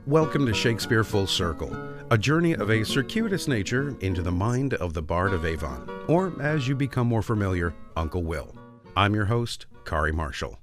Welcome to Shakespeare Full Circle, a journey of a circuitous nature into the mind of the Bard of Avon, or as you become more familiar, Uncle Will. I'm your host, Kari Marshall.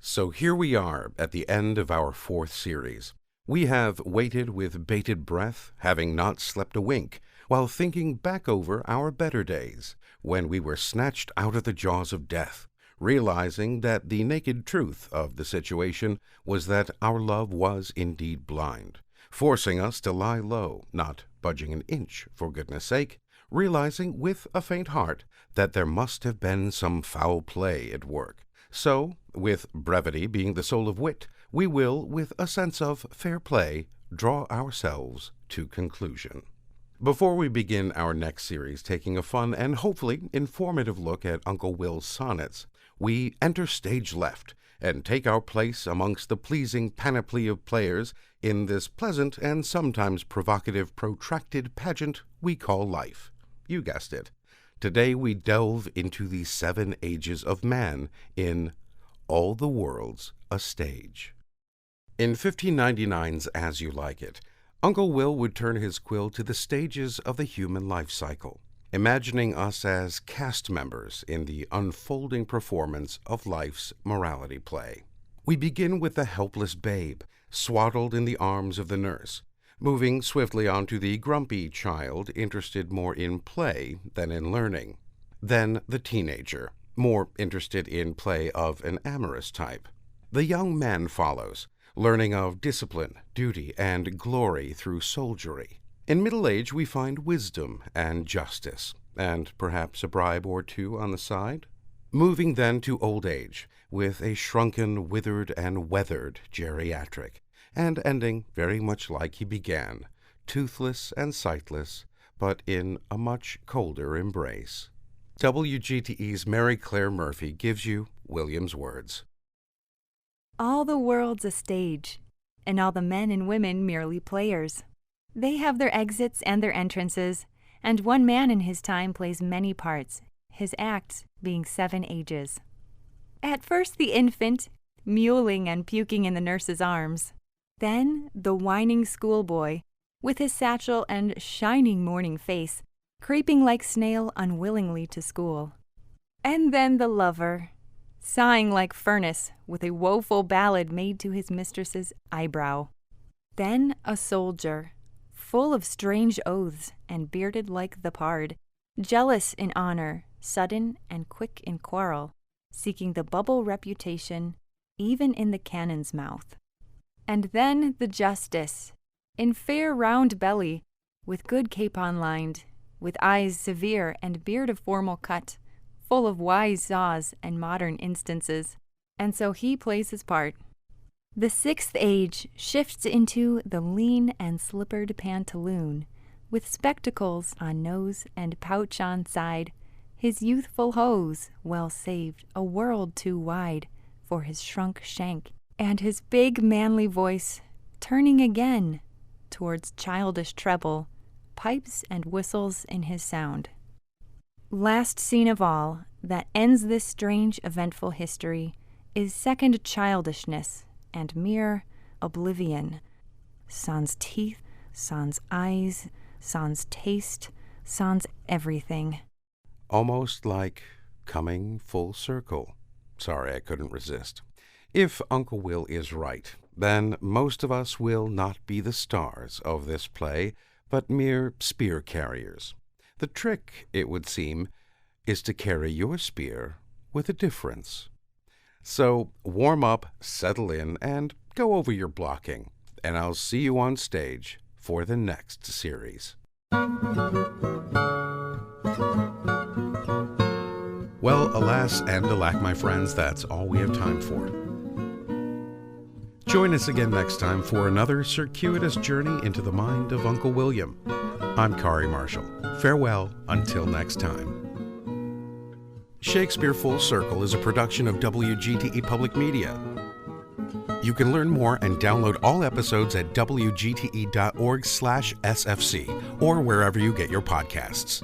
So here we are at the end of our fourth series. We have waited with bated breath, having not slept a wink, while thinking back over our better days, when we were snatched out of the jaws of death, realizing that the naked truth of the situation was that our love was indeed blind, forcing us to lie low, not budging an inch for goodness sake, realizing with a faint heart that there must have been some foul play at work. So, with brevity being the soul of wit, we will, with a sense of fair play, draw ourselves to conclusion. Before we begin our next series, taking a fun and hopefully informative look at Uncle Will's sonnets, we enter stage left and take our place amongst the pleasing panoply of players in this pleasant and sometimes provocative protracted pageant we call life. You guessed it. Today we delve into the 7 ages of man in All the World's a Stage. In 1599's As You Like It, Uncle Will would turn his quill to the stages of the human life cycle, imagining us as cast members in the unfolding performance of life's morality play. We begin with the helpless babe, swaddled in the arms of the nurse, moving swiftly on to the grumpy child interested more in play than in learning. Then the teenager, more interested in play of an amorous type. The young man follows, learning of discipline, duty, and glory through soldiery. In middle age, we find wisdom and justice, and perhaps a bribe or two on the side. Moving then to old age, with a shrunken, withered, and weathered geriatric, and ending very much like he began, toothless and sightless, but in a much colder embrace. WGTE's Mary Claire Murphy gives you William's words. All the world's a stage, and all the men and women merely players. They have their exits and their entrances, and one man in his time plays many parts, his acts being 7 ages. At first the infant, mewling and puking in the nurse's arms. Then the whining schoolboy, with his satchel and shining morning face, creeping like snail unwillingly to school. And then the lover, sighing like furnace, with a woeful ballad made to his mistress's eyebrow. Then a soldier, full of strange oaths, and bearded like the pard, jealous in honor, sudden and quick in quarrel, seeking the bubble reputation even in the cannon's mouth. And then the justice, in fair round belly, with good capon lined, with eyes severe and beard of formal cut, full of wise saws and modern instances, and so he plays his part. The 6th age shifts into the lean and slippered pantaloon, with spectacles on nose and pouch on side, his youthful hose, well saved, a world too wide for his shrunk shank, and his big manly voice, turning again towards childish treble, pipes and whistles in his sound. Last scene of all, that ends this strange eventful history, is second childishness, and mere oblivion. Sans teeth, sans eyes, sans taste, sans everything. Almost like coming full circle. Sorry, I couldn't resist. If Uncle Will is right, then most of us will not be the stars of this play, but mere spear carriers. The trick, it would seem, is to carry your spear with a difference. So warm up, settle in, and go over your blocking, and I'll see you on stage for the next series. Well, alas and alack, my friends, that's all we have time for. Join us again next time for another circuitous journey into the mind of Uncle William. I'm Kari Marshall. Farewell until next time. Shakespeare Full Circle is a production of WGTE Public Media. You can learn more and download all episodes at wgte.org/sfc or wherever you get your podcasts.